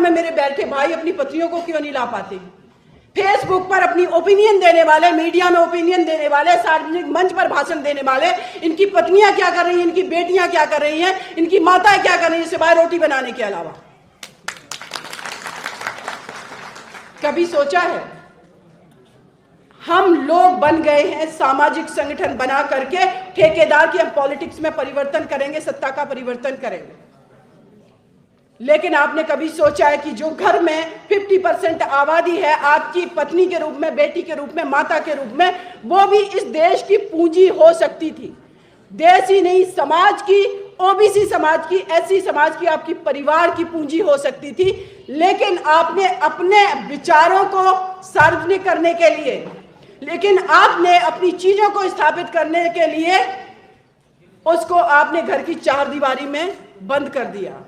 में मेरे बैठे भाई अपनी पत्नियों को क्यों नहीं ला पाते? फेसबुक पर अपनी ओपिनियन देने वाले, मीडिया में ओपिनियन देने वाले, सार्वजनिक मंच पर भाषण देने वाले, इनकी पत्नियां क्या कर रही हैं, इनकी बेटियां क्या कर रही हैं, इनकी माताएं क्या कर रही हैं सिवाय रोटी बनाने के अलावा? कभी सोचा है? हम लोग बन गए हैं सामाजिक संगठन बना करके ठेकेदार की, हम पॉलिटिक्स में परिवर्तन करेंगे, सत्ता का परिवर्तन करेंगे। लेकिन आपने कभी सोचा है कि जो घर में 50% आबादी है आपकी पत्नी के रूप में, बेटी के रूप में, माता के रूप में, वो भी इस देश की पूंजी हो सकती थी। देश ही नहीं, समाज की, ओबीसी समाज की, एससी समाज की, आपकी परिवार की पूंजी हो सकती थी। लेकिन आपने अपने विचारों को सार्वजनिक करने के लिए, लेकिन आपने अपनी चीजों को स्थापित करने के लिए उसको आपने घर की चार दीवारी में बंद कर दिया।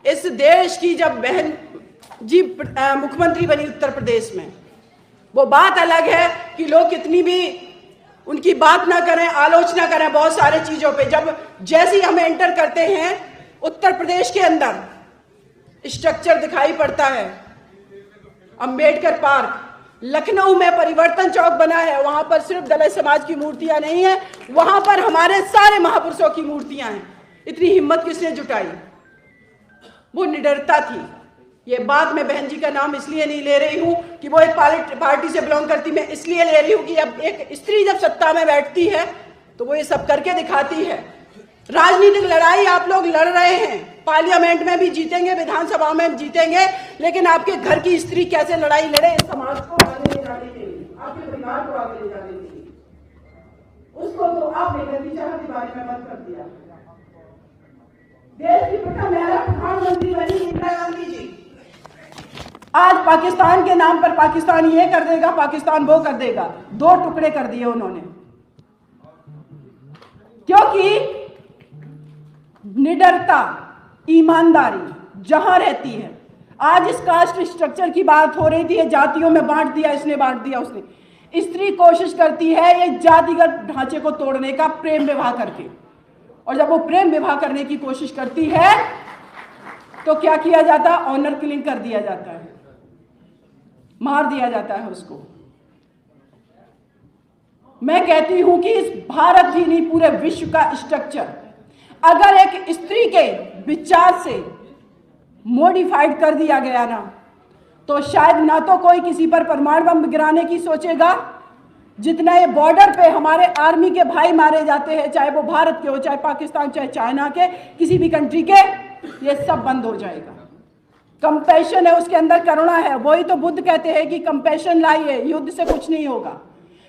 इस देश की जब बहन जी मुख्यमंत्री बनी उत्तर प्रदेश में, वो बात अलग है कि लोग कितनी भी उनकी बात ना करें, आलोचना करें बहुत सारे चीजों पे, जब जैसे ही हम एंटर करते हैं उत्तर प्रदेश के अंदर स्ट्रक्चर दिखाई पड़ता है। अंबेडकर पार्क, लखनऊ में परिवर्तन चौक बना है, वहां पर सिर्फ दलित समाज की मूर्तियां नहीं है, वहां पर हमारे सारे महापुरुषों की मूर्तियां हैं। इतनी हिम्मत किसने जुटाई? वो निडरता थी। ये बात मैं बहन जी का नाम इसलिए नहीं ले रही हूं कि वो एक पार्टी से बिलोंग करती, मैं इसलिए ले रही हूं कि अब एक स्त्री जब सत्ता में बैठती है तो वो ये सब करके दिखाती है। राजनीतिक लड़ाई आप लोग लड़ रहे हैं, पार्लियामेंट में भी जीतेंगे, विधानसभा में जीतेंगे, लेकिन आपके घर की स्त्री कैसे लड़ाई लड़े इस समाज को आगे ले जाने के लिए, आपके परिवार को आगे ले जाने के लिए, उसको तो आपने घर की चार दीवारी में बंद कर दिया। देश की प्रथम महिला प्रधानमंत्री बनी इंदिरा गांधी जी, आज पाकिस्तान के नाम पर पाकिस्तान ये कर देगा, पाकिस्तान वो कर देगा, दो टुकड़े कर दिए उन्होंने, क्योंकि निडरता, ईमानदारी जहां रहती है। आज इस कास्ट स्ट्रक्चर की बात हो रही थी, जातियों में बांट दिया, इसने बांट दिया, उसने। स्त्री कोशिश करती है ये जातिगत ढांचे को तोड़ने का प्रेम विवाह करके, और जब वो प्रेम विवाह करने की कोशिश करती है तो क्या किया जाता है? ऑनर किलिंग कर दिया जाता है, मार दिया जाता है उसको। मैं कहती हूं कि इस भारत ही नहीं पूरे विश्व का स्ट्रक्चर अगर एक स्त्री के विचार से मॉडिफाइड कर दिया गया ना, तो शायद ना तो कोई किसी पर परमाणु बम गिराने की सोचेगा, जितना ये बॉर्डर पे हमारे आर्मी के भाई मारे जाते हैं, चाहे वो भारत के हो, चाहे पाकिस्तान, चाहे चाइना के, किसी भी कंट्री के, ये सब बंद हो जाएगा। कंपैशन है उसके अंदर, करुणा है। वही तो बुद्ध कहते हैं कि कंपैशन लाइए, युद्ध से कुछ नहीं होगा।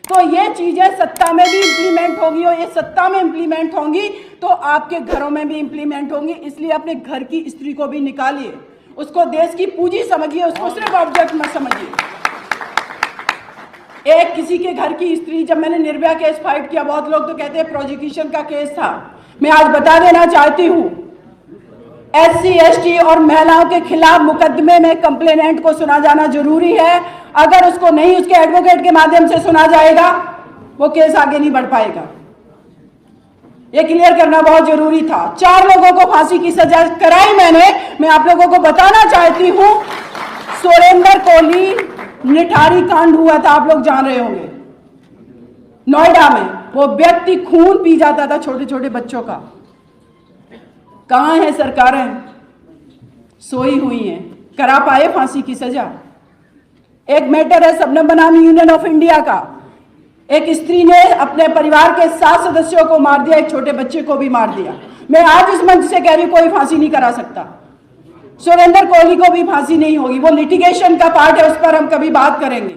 तो ये चीजें सत्ता में भी इंप्लीमेंट होगी, और ये सत्ता में इंप्लीमेंट होंगी तो आपके घरों में भी इंप्लीमेंट होंगी। इसलिए अपने घर की स्त्री को भी निकालिए, उसको देश की पूंजी समझिए, उसको सिर्फ ऑब्जेक्ट मत समझिए। एक किसी के घर की स्त्री, जब मैंने निर्भया केस फाइट किया, बहुत लोग तो कहते हैं प्रोसिक्यूशन का केस था। मैं आज बता देना चाहती हूं, SC ST और महिलाओं के खिलाफ मुकदमे में कंप्लेनेंट को सुना जाना जरूरी है। अगर उसको नहीं उसके एडवोकेट के माध्यम से सुना जाएगा, वो केस आगे नहीं बढ़ पाएगा। ये क्लियर करना बहुत जरूरी था। 4 लोगों को फांसी की सजा कराई मैंने। मैं आप लोगों को बताना चाहती हूं, सुरेंद्र कोहली निठारी कांड हुआ था, आप लोग जान रहे होंगे, नोएडा में। वो व्यक्ति खून पी जाता था छोटे छोटे बच्चों का। कहां है सरकारें? सोई हुई हैं। करा पाए फांसी की सजा? एक मैटर है शबनम बनामी यूनियन ऑफ इंडिया का, एक स्त्री ने अपने परिवार के 7 सदस्यों को मार दिया, एक छोटे बच्चे को भी मार दिया। मैं आज इस मंच से कह रही हूं, कोई फांसी नहीं करा सकता। सुरेंद्र कोहली को भी फांसी नहीं होगी। वो लिटिगेशन का पार्ट है, उस पर हम कभी बात करेंगे।